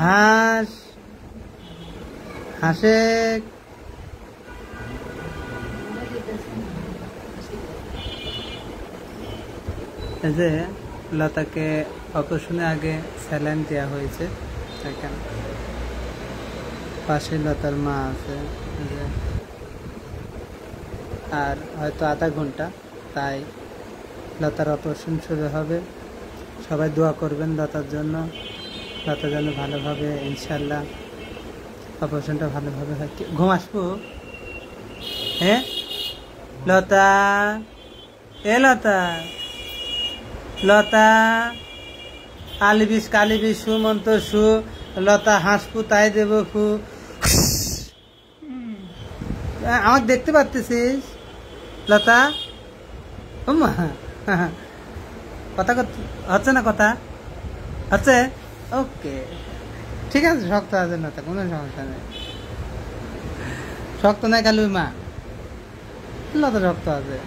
হাঁস হাঁসে এই যে লতাকে অপারেশনের আগে স্যালাইন দেওয়া হয়েছে। এখানে পাশে লতার মা আছে, আর হয়তো আধা ঘন্টা তাই লতার অপারেশন শুরু হবে। সবাই দোয়া করবেন লতার জন্য, লতা যেন ভালোভাবে ইনশাল্লাহ অপারেশনটা ভালোভাবে হয়। ঘুম আসবো? হ্যাঁ লতা, এ লতা, লতা আলিবিস কালিবিস সুমন্ত সু, লতা হাসপু তাই দেব ফু। আমাকে দেখতে পাচ্ছিস লতা? কথা হচ্ছে না? কথা হচ্ছে? ওকে ঠিক আছে, শক্ত আছে লতা, কোনো সমস্যা নেই। শক্ত নাই খালি মা, লতা শক্ত আছে।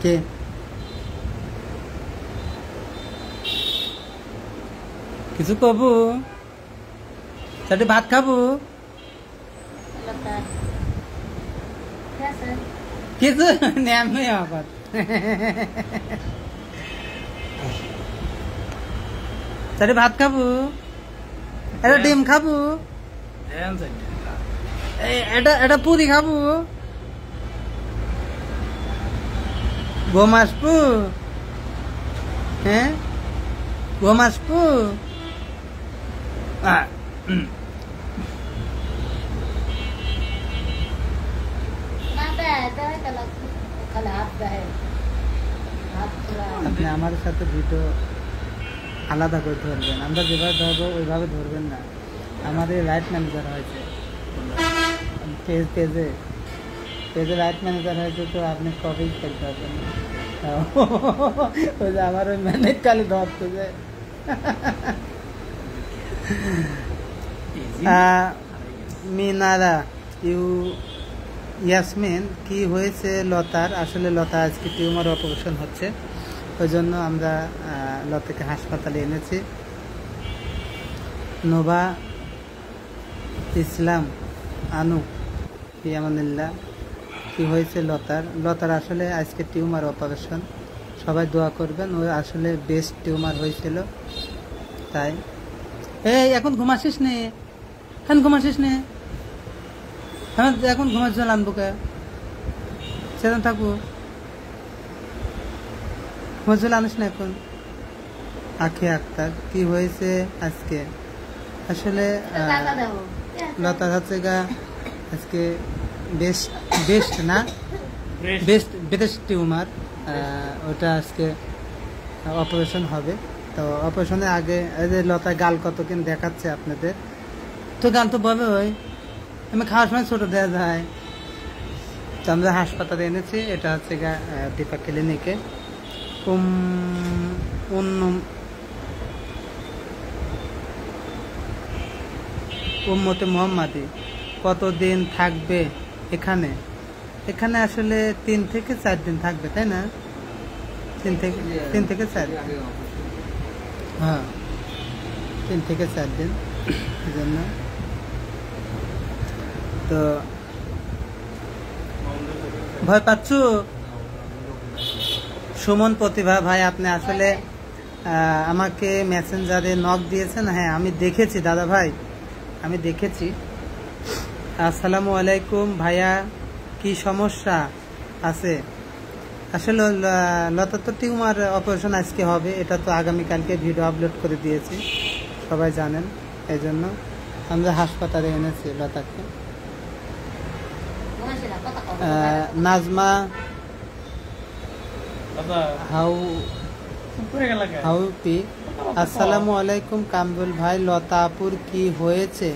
কে কিছু কবু? চাটি ভাত খাবো? কিছু নেমে আবার চাটি ভাত খাবো? এটা ডিম খাবো? এটা পুরি খাবো? ঘুম আসবো? হ্যাঁ ঘুম আসবো? আপনি আমার সাথে ভিডিও আলাদা করে ধরবেন, আমরা যেভাবে ধরবো ওইভাবে ধরবেন না। আমাদের রাইট ম্যানেজার হয়েছে, পেজে রাইট ম্যানেজার হয়েছে, তো আপনি কবেই খেলতে পারবেন না। ওই যে আমার ওই ম্যানেজ কালে ধরতে যে মিনারা ইয়াসমিন, কি হয়েছে লতার? আসলে লতা আজকে টিউমার অপারেশন হচ্ছে, ওই জন্য আমরা লতাকে হাসপাতালে এনেছি। নোভা ইসলাম আনু ইয়ামানুল্লাহ, কি হয়েছে লতার? লতার আসলে আজকে টিউমার অপারেশন, সবাই দোয়া করবেন। ও আসলে বেস্ট টিউমার হয়েছিল তাই। এই এখন ঘুমাসিস নে? এখন ঘুমাসিস নে? হ্যাঁ এখন ঘুমার জন্য আনবো কে? সেরকম থাকবো, ঘুমার জন্য আনিস না এখন। আখি আক্তার, কি হয়েছে আজকে? আসলে লতার হচ্ছে গা আজকে বেস্ট না বেস্ট টিউমার, ওটা আজকে অপারেশন হবে। তো অপারেশনের আগে এই যে লতা গাল কতক্ষণ দেখাচ্ছে আপনাদের, তো গাল তো বলবে ওই আমি খাওয়ার সময় ছোট দেওয়া যায়। তো আমরা হাসপাতালে এনেছি, এটা হচ্ছে গা দীপা ক্লিনিকে। উম্মতে মোহাম্মদী কতদিন থাকবে এখানে? এখানে আসলে 3 থেকে 4 দিন থাকবে, তাই না? 3 থেকে 4 দিন, হ্যাঁ 3 থেকে 4 দিন জন্য। তো ভয় পাচ্ছ? সুমন প্রতিভা ভাই, আপনি আসলে আমাকে মেসেঞ্জারে নক দিয়েছেন। হ্যাঁ আমি দেখেছি দাদা ভাই, আমি দেখেছি। আসসালামু আলাইকুম ভাইয়া, কি সমস্যা আছে? আসলে লতা তো টিউমার অপারেশন আজকে হবে, এটা তো আগামীকালকে ভিডিও আপলোড করে দিয়েছি, সবাই জানেন। এই জন্য আমরা হাসপাতালে এনেছি লতাকে। নাজমা হাউপি, আসসালামু আলাইকুম কামরুল ভাই, লতা আপুর কি হয়েছে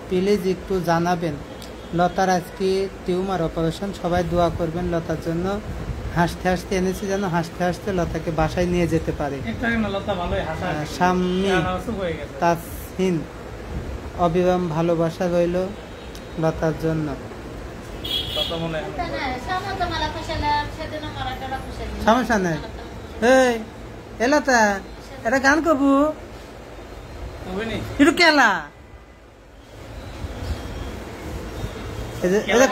প্লিজ একটু জানাবেন। লতার আজকে টিউমার অপারেশন, সবাই দোয়া করবেন লতার জন্য। হাসতে হাসতে এনেছি যেন হাসতে হাসতে লতাকে বাসায় নিয়ে যেতে পারে। সাম্মি তাসহিন, অবিরাম ভালোবাসা রইল লতার জন্য। সমস্যা নেই। এই এলাতা এটা গান কবু একটু কেলা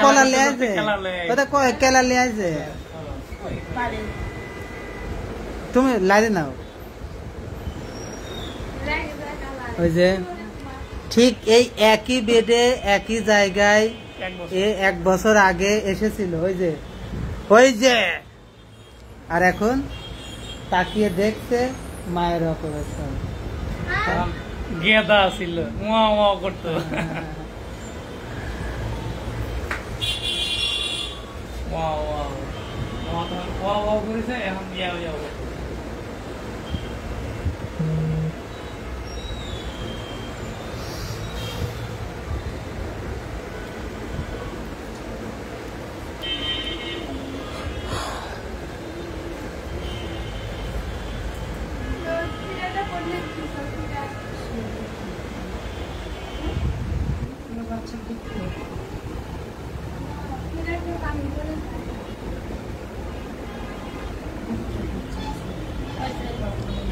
কলা লিয়ে আছে কেলা লিয়ে আছে তুমি লাইরে নাও ওই যে ঠিক এই একই বেডে একই জায়গায় এক বছর আগে এসেছিল ওই যে আর এখন তাকিয়ে দেখছে মায়ের অপারেশন গেদা ছিল করতো করেছে এখন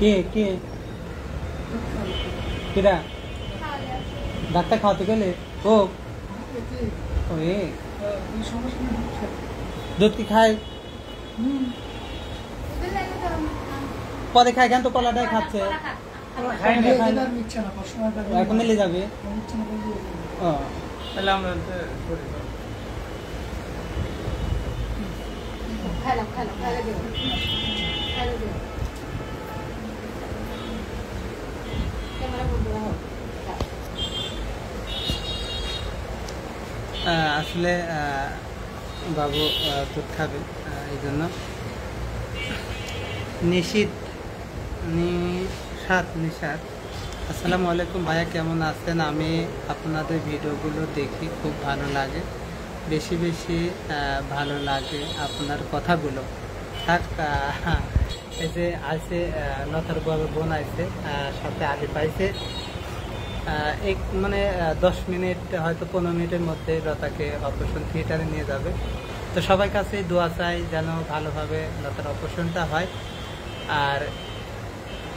কে কিরা ডাক্তার খাওয়াতে গেলে ও দুধ কি খায় পরে খায় কেন তো কলাটাই খাচ্ছে এখন নিলে যাবে ও তাহলে আমরা আসলে বাবু দুধ খাবে এই জন্য নিশাত আসসালামু আলাইকুম ভাইয়া, কেমন আছেন? আমি আপনাদের ভিডিওগুলো দেখি, খুব ভালো লাগে, বেশি বেশি ভালো লাগে আপনার কথাগুলো। থাক এই যে আছে লতার বোন আছে, সাথে আলি পাইছে, এক মানে 10 মিনিট হয়তো 15 মিনিটের মধ্যে লতাকে অপারেশন থিয়েটারে নিয়ে যাবে। তো সবার কাছে দোয়া চাই যেন ভালোভাবে লতার অপারেশনটা হয়। আর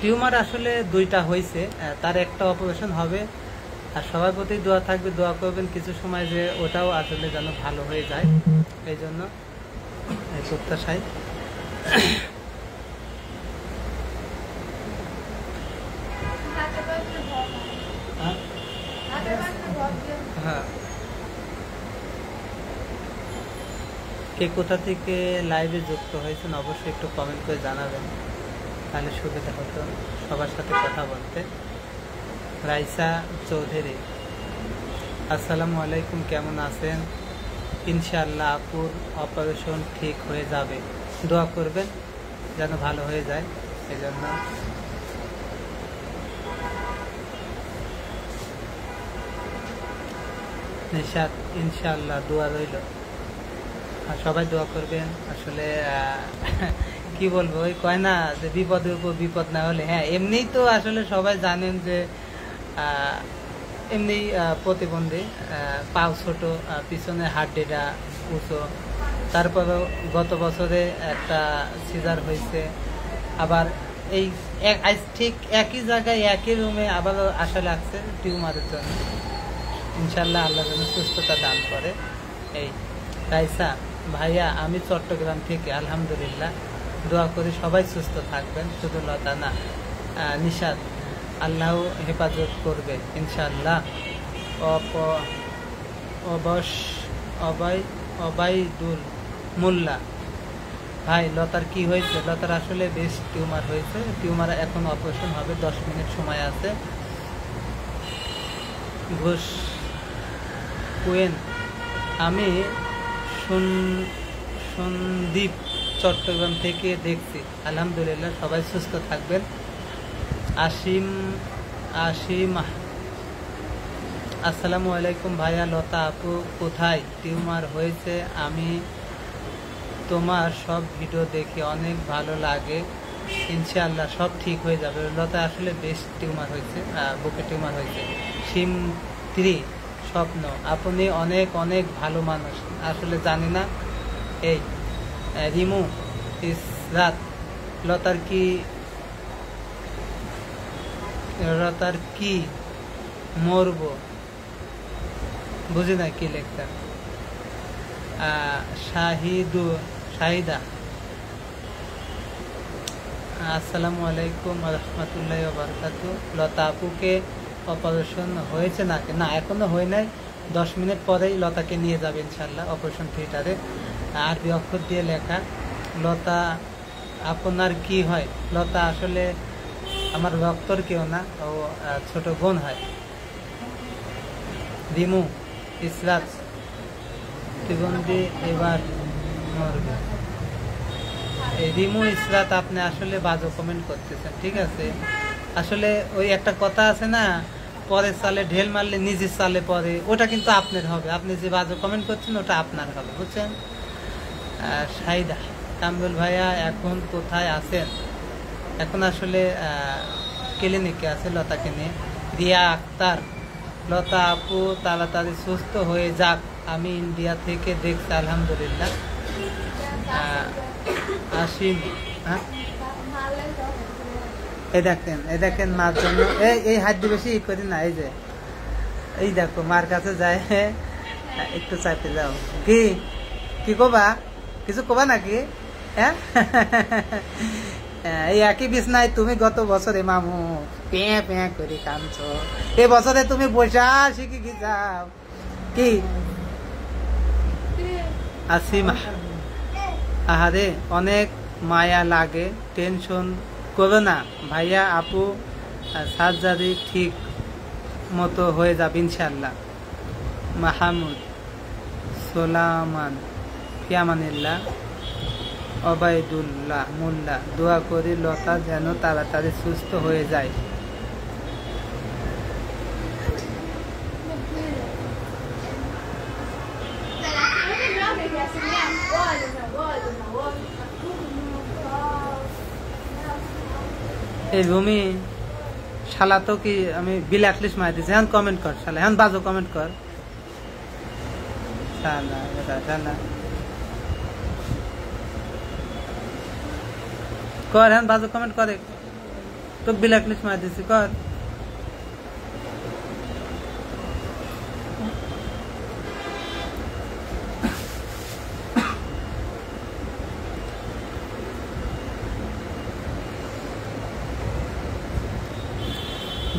টিউমার আসলে 2টা হয়েছে, তার একটা অপারেশন হবে। আর সবার প্রতি দোয়া থাকবে, দোয়া করবেন কিছু সময় যে ওটাও আসলে যেন ভালো হয়ে যায়, এই জন্য প্রত্যাশায়। হ্যাঁ, কে কোথা থেকে লাইভে যুক্ত হয়েছেন অবশ্যই একটু কমেন্ট করে জানাবেন, তাহলে সুবিধা হতো সবার সাথে কথা বলতে। রাইসা চৌধুরী, আসসালামু আলাইকুম, কেমন আছেন? ইনশাআল্লাহ আপুর অপারেশন ঠিক হয়ে যাবে, দোয়া করবেন যেন ভালো হয়ে যায়, এই জন্য। নিশাত, ইনশাআল্লাহ দোয়া রইল, আর সবাই দোয়া করবেন। আসলে কি বলবো, ওই কয় না যে বিপদের উপর বিপদ না হলে, হ্যাঁ এমনিই তো আসলে সবাই জানেন যে এমনি প্রতিবন্ধী, পাও ছোট, পিছনে হাড্ডিটা উঁচু, তারপরেও গত বছরে একটা সিজার হয়েছে, আবার এই ঠিক একই জায়গায় একই রুমে আবারও আশা লাগছে টিউমারের জন্য। ইনশাল্লাহ আল্লাহ যেন সুস্থতা দান করে। এই রাইসা ভাইয়া, আমি চট্টগ্রাম থেকে, আলহামদুলিল্লাহ, দোয়া করি সবাই সুস্থ থাকবেন, শুধু লতা না। নিশাদ, আল্লাহ হেফাজত করবে ইনশাল্লাহ। অবাইদুল মোল্লা, ভাই লতার কি হয়েছে? লতার আসলে বেশ টিউমার হয়েছে, টিউমার এখন অপারেশন হবে, 10 মিনিট সময় আছে। ঘোষ কুয়েন, আমি সন্দীপ চট্টগ্রাম থেকে দেখছি, আলহামদুলিল্লাহ সবাই সুস্থ থাকবেন। আসিম, আসসালামু আলাইকুম ভাইয়া, লতা আপু কোথায়? টিউমার হয়েছে, আমি তোমার সব ভিডিও দেখি, অনেক ভালো লাগে, ইনশাআল্লাহ সব ঠিক হয়ে যাবে। লতা আসলে বেশ টিউমার হয়েছে, বুকে টিউমার হয়েছে। সিম 3 স্বপ্ন, আপনি অনেক অনেক ভালো মানুষ, আসলে জানি না। এই রিমু, ইসরাত লতার কি মরব, বুঝি না কি লেখা। শাহিদা, আসসালামু আলাইকুম রহমতুল্লাহ বারকাতু। লতা আপুকে অপারেশন হয়েছে নাকি? না, এখনো হয় নাই। 10 মিনিট পরেই লতাকে নিয়ে যাবে ইনশাল্লাহ অপারেশন থিয়েটারে। আরবি অক্ষর দিয়ে লেখা। লতা আপনার কি হয়? লতা আসলে আমার রক্তর কেউ না, ও ছোট বোন হয়। রিমু ইসরাত প্রতিবন্ধী এবার মরবে। এই রিমু ইসরাত, আপনি আসলে বাজে কমেন্ট করতেছেন, ঠিক আছে? আসলে ওই একটা কথা আছে না, পরের সালে ঢেল মারলে নিজের সালে পরে, ওটা কিন্তু আপনার হবে। আপনি যে বাজে কমেন্ট করছেন ওটা আপনার হবে, বুঝছেন? শাহিদা, কামরুল ভাইয়া এখন কোথায় আছেন? এখন আসলে ক্লিনিকে আছে লতাকে নিয়ে। রিয়া আক্তার, লতা আপু তাড়াতাড়ি সুস্থ হয়ে যাক, আমি ইন্ডিয়া থেকে দেখছি আলহামদুলিল্লাহ। আসিম, হ্যাঁ এই দেখেন মার জন্য এই হাত দিয়ে বেশি করি না। এই দেখো মার কাছে যায়, একটু চাইতে যাও। কি কবা? কিছু কবা নাকি? হ্যাঁ, এই একই বিছনায় তুমি গত বছরে মামু পেঁ পেঁ করে কাঁদছো, এ বছরে তুমি বসা শিখে কি যাও কি? আসিমা, আহারে অনেক মায়া লাগে, টেনশন করো না ভাইয়া আপু, সার্জারি ঠিক মতো হয়ে যাবে ইনশাল্লাহ। মাহমুদ সোলামান, ফিয়ামানিল্লাহ, অবায়দুল্লাহ মোল্লা, দোয়া করি লতা যেন তাড়াতাড়ি সুস্থ হয়ে যায়। এই ভূমি শালা তো কি আমি ব্ল্যাক লিস্ট মার দিছি। এখন কমেন্ট কর শালা, এখন বাজো কমেন্ট কর শালা, শালা কর, এখন বাজো কমেন্ট করে তো ব্ল্যাক লিস্ট মার দিছি, কর।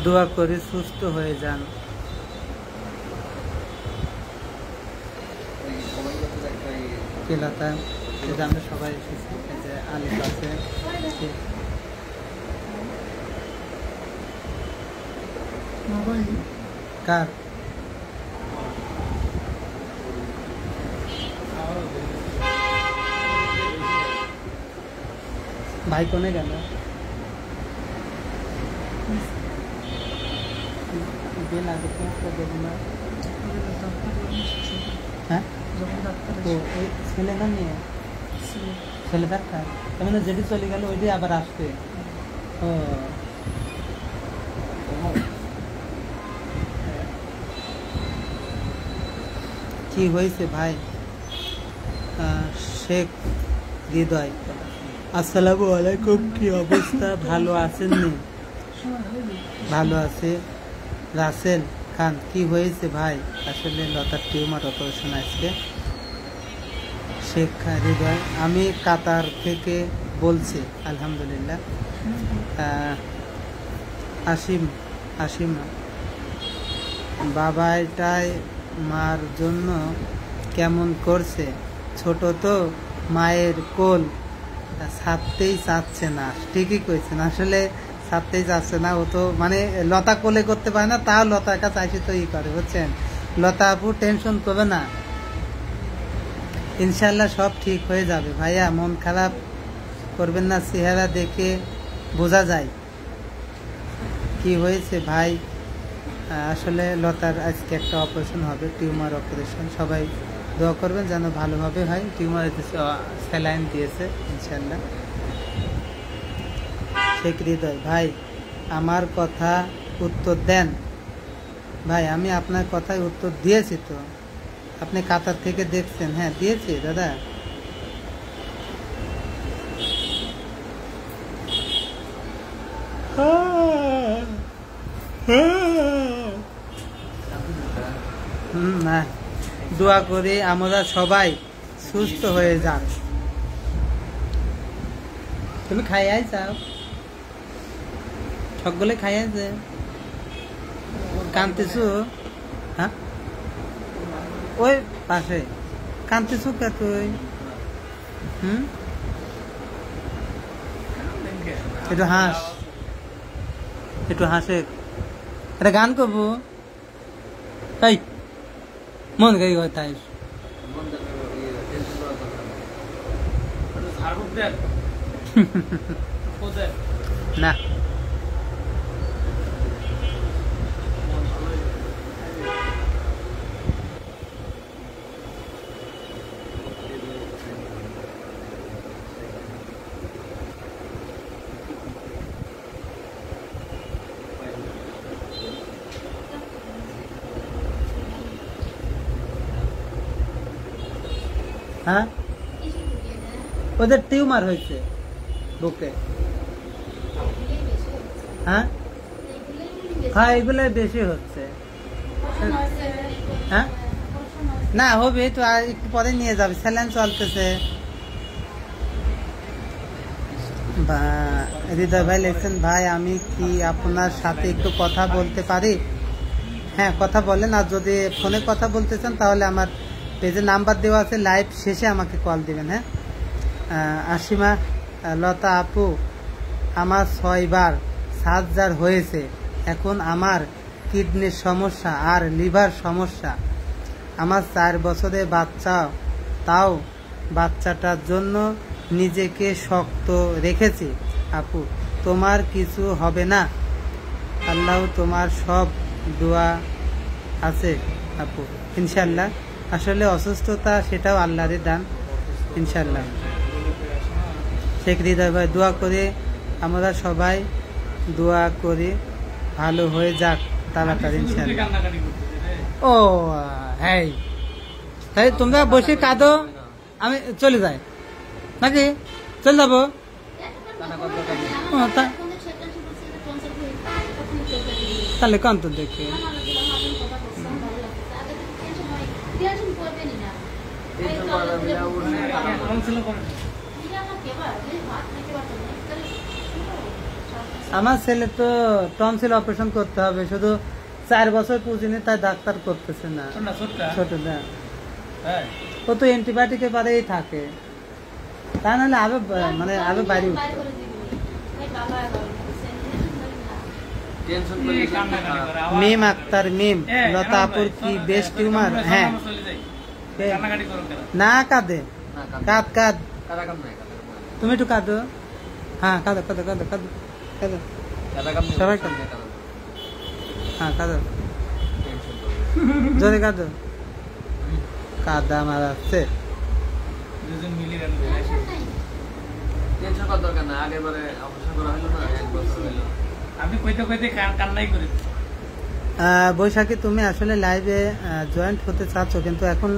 দোয়া করি সুস্থ হয়ে যান। লতা, আমরা সবাই এসেছি, যে আলিফ আছে, কার ভাই কোনে গেল? হ্যাঁ, ছেলে না নিয়ে ছেলে ডাক্তার, মানে যেটি চলে গেল ওইটি আবার আসবে। ও কি হয়েছে ভাই? শেখ হৃদয়, আসসালামু আলাইকুম, কি অবস্থা? ভালো আছেন নি? ভালো আছে। রাসেল খান, কি হয়েছে ভাই? আসলে লতার টিউমার অপারেশন আজকে। শেখ হৃদয়, আমি কাতার থেকে বলছি, আলহামদুলিল্লাহ। আসিম, বাবাটাই মার জন্য কেমন করছে, ছোট তো মায়ের কোল ছাড়তেই চাচ্ছে না। ঠিকই কইছেন, আসলে ছাড়তেই চাচ্ছে না। ও তো মানে লতা কোলে করতে পারে না, তাও লতার কাছে আসি তো করে, বুঝছেন? লতা আপু টেনশন করবে না, ইনশাল্লাহ সব ঠিক হয়ে যাবে। ভাইয়া মন খারাপ করবেন না, চেহারা দেখে বোঝা যায়। কি হয়েছে ভাই? আসলে লতার আজকে একটা অপারেশন হবে, টিউমার অপারেশন। সবাই দোয়া করবেন যেন ভালোভাবে হয়। টিউমার স্যালাইন দিয়েছে ইনশাল্লাহ। শেখ হৃদয়, ভাই আমার কথা উত্তর দেন। ভাই আমি আপনার কথায় উত্তর দিয়েছি তো, আপনি কাতার থেকে দেখছেন। হ্যাঁ দিয়েছি দাদা। না, দোয়া করি আমরা সবাই সুস্থ হয়ে যাক। তুমি খাইয়াই চাও, সকলে খাইয়াছে, কান্তিছু? হ্যাঁ, ওই পাশে কান্তিছু কে তুই? একটু হাস, একটু হাসে, একটা গান করবো। এই মন গাই তাই না, হ্যাঁ ওদের টিউমার হয়েছে বুকে। হ্যাঁ হ্যাঁ, এগুলাই বেশি হচ্ছে। হ্যাঁ না হবে তো, আর একটু পরে নিয়ে যাবে, স্যালাইন চলতেছে। হৃদয় ভাই লিখছেন, ভাই আমি কি আপনার সাথে একটু কথা বলতে পারি? হ্যাঁ কথা বলেন, আর যদি ফোনে কথা বলতে চান তাহলে আমার পেজে নাম্বার দেওয়া আছে, লাইভ শেষে আমাকে কল দিবেন। হ্যাঁ, আসিমা, লতা আপু, আমার 6 বার সার্জারি হয়েছে, এখন আমার কিডনির সমস্যা আর লিভার সমস্যা, আমার 4 বছরের বাচ্চা, তাও বাচ্চাটার জন্য নিজেকে শক্ত রেখেছি। আপু তোমার কিছু হবে না, আল্লাহ তোমার সব দোয়া আছে আপু, ইনশাল্লাহ। আসলে অসুস্থতা সেটাও আল্লাহরই দান, ইনশাল্লাহ। শেখ হৃদয় ভাই, দোয়া করে আমরা সবাই দোয়া করি ভালো হয়ে যাক তাড়াতাড়ি, ইনশাল্লাহ। ও হ্যাঁ হ্যাঁ, তোমরা বসে কাঁদো, আমি চলে যাই নাকি? চলে যাবো? তাহলে কান্ত দেখে আমার ছেলে তো টনসিল অপারেশন করতে হবে, শুধু 4 বছর পুজিনি, তাই ডাক্তার করতেছে না। ছোটটা ও তো অ্যান্টিবায়োটিকের পরেই থাকে, তা নাহলে আরো মানে আরো বাইরে উঠবে। মিম আক্তার, মিম, লতা আপুর কি বেশ টিউমার? হ্যাঁ না, কাঁদে, কাঁদ কাঁদ, তুমি একটু কাঁদো। হ্যাঁ কাঁদো কাঁদো কাঁদো কাঁদো কাঁদো, সবাই কাঁদো। হ্যাঁ কাঁদো, জোরে কাঁদো, কাদা মারাচ্ছে। বৈশাখী, তুমি আসলে লাইভে জয়েন্ট হতে চাচ্ছ, কিন্তু এখন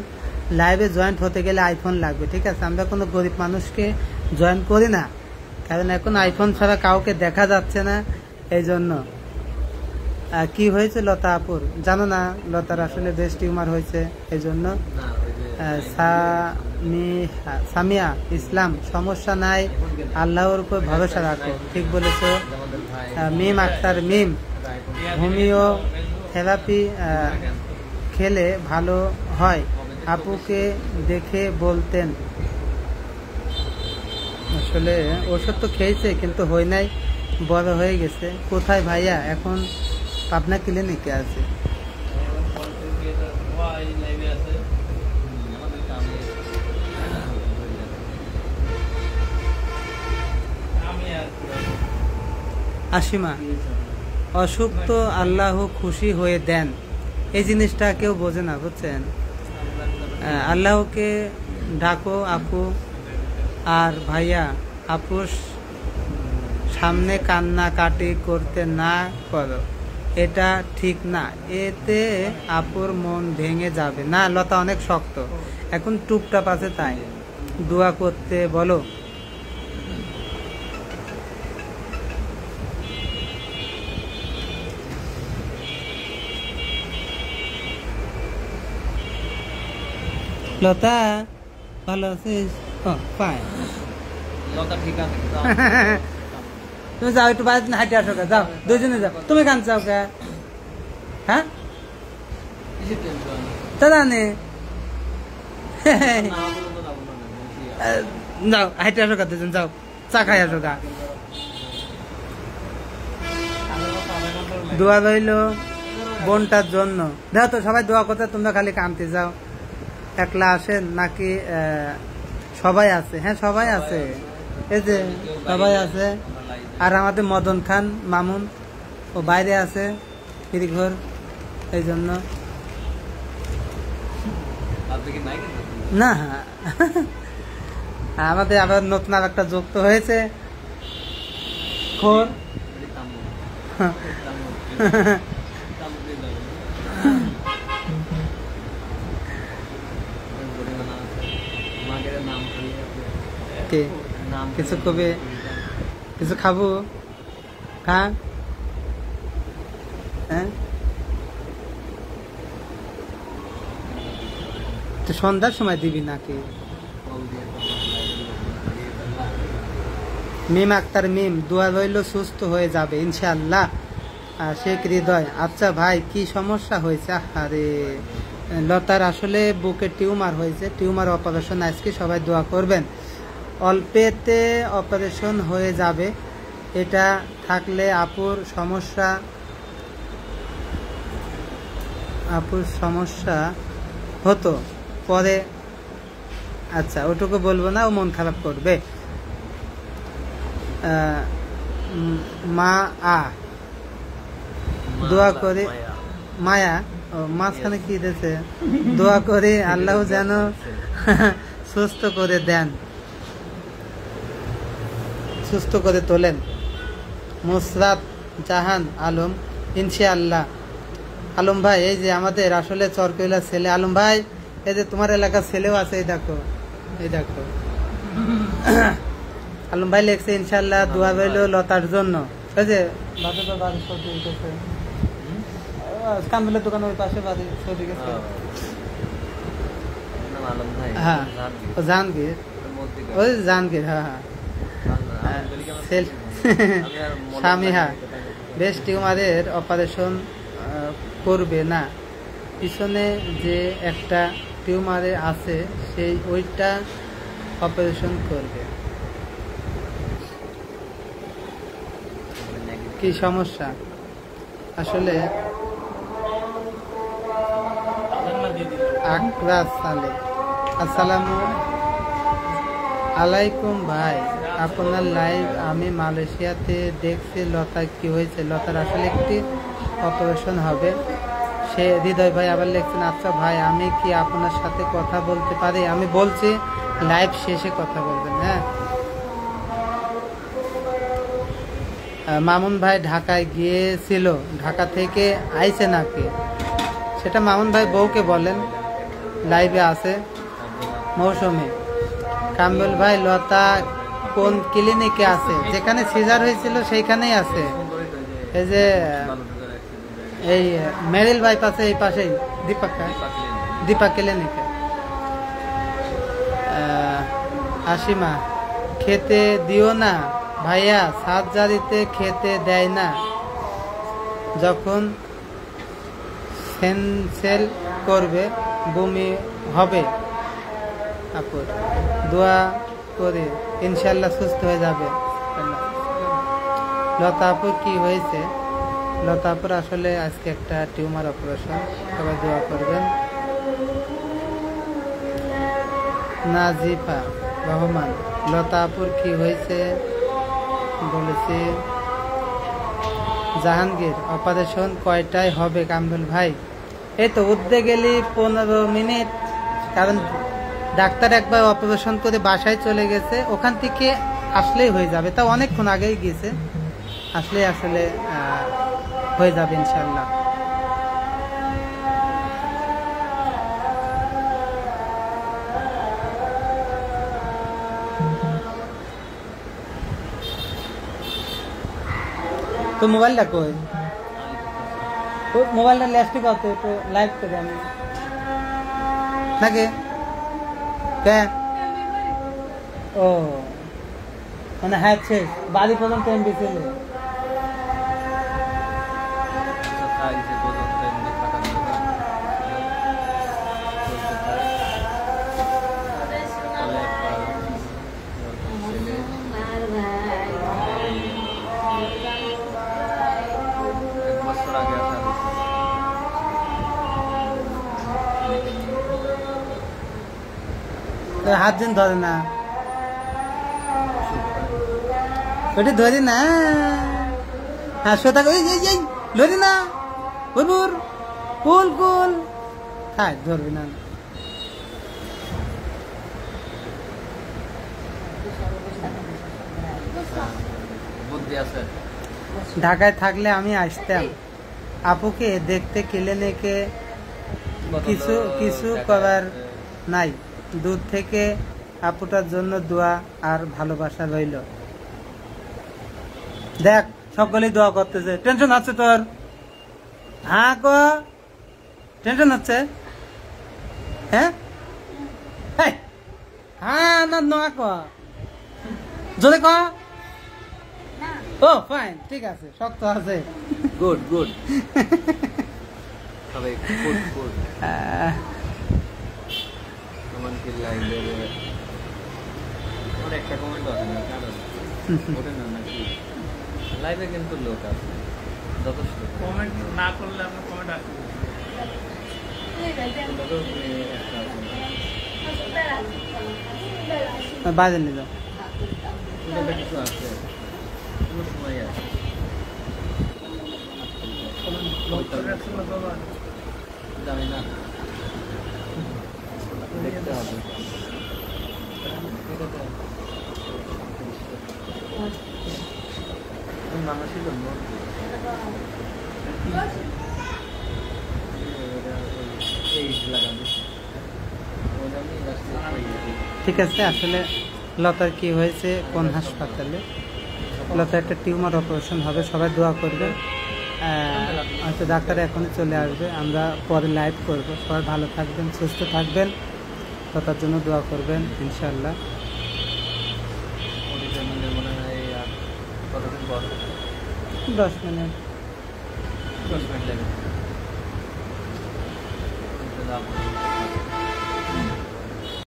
লাইভে জয়েন্ট হতে গেলে আইফোন লাগবে, ঠিক আছে? আমরা কোনো গরিব মানুষকে জয়েন করি না, কারণ এখন আইফোন ছাড়া কাউকে দেখা যাচ্ছে না, এই জন্য। কি হয়েছে লতা আপুর জানো না? লতার আসলে বেশ টিউমার হয়েছে, এই জন্য। সামিয়া ইসলাম, সমস্যা নাই, আল্লাহর উপর ভরসা রাখো, ঠিক বলেছো। মিম আক্তার, মিম, হোমিও থেরাপি খেলে ভালো হয়, আপুকে দেখে বলতেন। আসলে ওষুধ তো খেয়েছে কিন্তু হয় নাই, বড় হয়ে গেছে। কোথায় ভাইয়া? এখন পাবনা ক্লিনিকে আছে। আসিমা, অসুখ তো আল্লাহ খুশি হয়ে দেন, এই জিনিসটা কেউ বোঝে না, বুঝছেন? আল্লাহকে ডাকো আপু, আর ভাইয়া আপুর সামনে কান্নাকাটি করতে না করো, এটা ঠিক না, এতে আপুর মন ভেঙে যাবে। না লতা অনেক শক্ত, এখন টুকটাপ আছে, তাই দোয়া করতে বলো। লতা ভালো আছিস? ও ফাইন। লতা ঠিক আছে তুমি যাও একটু বাইরে হাঁটে আসো গা, যাও দুইজনে যাও। তুমি কান চাও কে? হ্যাঁ তা জানে যাও হাইটে আসো গা, দুজন যাও চা খাই আসো গা। দোয়া রইল বোনটার জন্য। দেখো তো সবাই দোয়া করতে, তোমরা খালি কামতে যাও। একলা আসেন নাকি সবাই আছে? হ্যাঁ সবাই আছে, এই যে সবাই আছে। আর আমাদের মদন খান মামুন ও বাইরে আছে ফিরিঘর, এই জন্য না আমাদের আবার নতুন আর একটা যুক্ত হয়েছে খোর। কে কিছু কবে কিছু খাবো? হ্যাঁ হ্যাঁ তো সন্ধ্যার সময় দিবি নাকি? মিম আক্তার মিম, দোয়া রইল সুস্থ হয়ে যাবে ইনশাআল্লাহ। শেখ হৃদয়, আচ্ছা ভাই কি সমস্যা হয়েছে? আরে লতার আসলে বুকে টিউমার হয়েছে, টিউমার অপারেশন আজকে, সবাই দোয়া করবেন। অল্পেতে অপারেশন হয়ে যাবে, এটা থাকলে আপুর সমস্যা হতো পরে। আচ্ছা ওটুকু বলবো না, ও মন খারাপ করবে। দোয়া করে মায়া ও মাঝখানে কি দিয়েছে, দোয়া করে আল্লাহ যেন সুস্থ করে দেন, সুস্থ করে তোলেন। মুসরাত জাহান আলম, ইনশাআল্লাহ। আলম ভাই এই যে আমাদের আসলে চরকইলার ছেলে আলম ভাই, এই যে তোমার এলাকার ছেলেও আছে, এই দেখো এই দেখো আলম ভাই লেখছে ইনশাআল্লাহ দোয়া রইল লতার জন্য। এই যে কামবেলের দোকান ওই পাশে বাড়ি সৌদি গেছে। হ্যাঁ জাহাঙ্গীর, ওই জাহাঙ্গীর, হ্যাঁ হ্যাঁ স্বামীহা বেশ টিউমারের অপারেশন করবে না, পিছনে যে একটা টিউমারে আছে সেই ওইটা অপারেশন করবে। কি সমস্যা আসলে? আকরাস সালে, আসসালামু আলাইকুম ভাই, আপনার লাইভ আমি মালয়েশিয়াতে দেখছি। লতা কি হয়েছে? লতার আসলে একটি অপারেশন হবে। সে হৃদয় ভাই আবার লিখছেন, আচ্ছা ভাই আমি কি আপনার সাথে কথা বলতে পারি? আমি বলছি লাইভ শেষে কথা বলবেন। হ্যাঁ মামুন ভাই ঢাকায় গিয়েছিল, ঢাকা থেকে আইছে নাকি? সেটা মামুন ভাই বউকে বলেন, লাইভে আছে মৌসুমী। কামরুল ভাই লতা কোন ক্লিনিকে আছে? যেখানে সিজার হয়েছিল সেইখানেই আছে, এই যে এই মেরিল বাইপাসে এই পাশেই দীপা ক্লিনিকে। আসিমা, খেতে দিও না ভাইয়া, সার্জারিতে খেতে দেয় না, যখন সেন্সেল করবে বমি হবে। আপুর দোয়া করে ইনশাল্লাহ সুস্থ হয়ে যাবে। লতা আপুর কি হয়েছে? লতা আপুর আসলে আজকে একটা টিউমার অপারেশন, সবাই দোয়া করবেন। নাজিফা রহমান, লতা আপুর কি হয়েছে বলেছি। জাহাঙ্গীর, অপারেশন কয়টায় হবে কামরুল ভাই? এই তো উঠতে গেলি 15 মিনিট, কারণ ডাক্তার একবার অপারেশন করে বাসায় চলে গেছে, ওখান থেকে আসলেই হয়ে যাবে। তা অনেকক্ষণ আগেই গিয়েছে, আসলে হয়ে যাবে ইনশাল্লাহ। তো মোবাইলটা কই? মোবাইলটা লেস্টিক হতো, একটু লাইভ করে আমি নাকি কে ও মানে হ্যাঁ শেষ বাড়ি পর্যন্ত এমবি ছিল হাত দিন ধরে না ওটা ধরি না হ্যাঁ শোতা এই ধরি না বলবুর কুল কুল খাই ধরবি না বুদ্ধি আছে ঢাকায় থাকলে আমি আসতাম আপুকে দেখতে ক্লিনিকে কিছু কিছু করার নাই দূর থেকে আপুটার জন্য দোয়া আর ভালোবাসা রইল দেখ সকলেই দোয়া করতেছে টেনশন হচ্ছে তোর হ্যাঁ ক টেনশন হচ্ছে হ্যাঁ হ্যাঁ না না ক যদি ক ও ফাইন ঠিক আছে শক্ত আছে গুড গুড সবাই গুড গুড কমেন্ট কি লাইক দেবে আর একটা কমেন্ট আছে না কারণ ওটা না নাকি লাইভে কিন্তু লোক আছে যথেষ্ট কমেন্ট না করলে আমরা কমেন্ট আসবে বাজে নিল কিছু আছে কোনো সময় আছে জানি না দেখতে হবে মানুষের জন্য ঠিক আছে আসলে লতার কি হয়েছে কোন হাসপাতালে লতার একটা টিউমার অপারেশন হবে সবাই দোয়া করবে হয়তো ডাক্তার এখনই চলে আসবে আমরা পরে লাইভ করব সবাই ভালো থাকবেন সুস্থ থাকবেন লতার জন্য দোয়া করবেন ইনশাআল্লাহ 10 মিনিট 10 মিনিট লাগে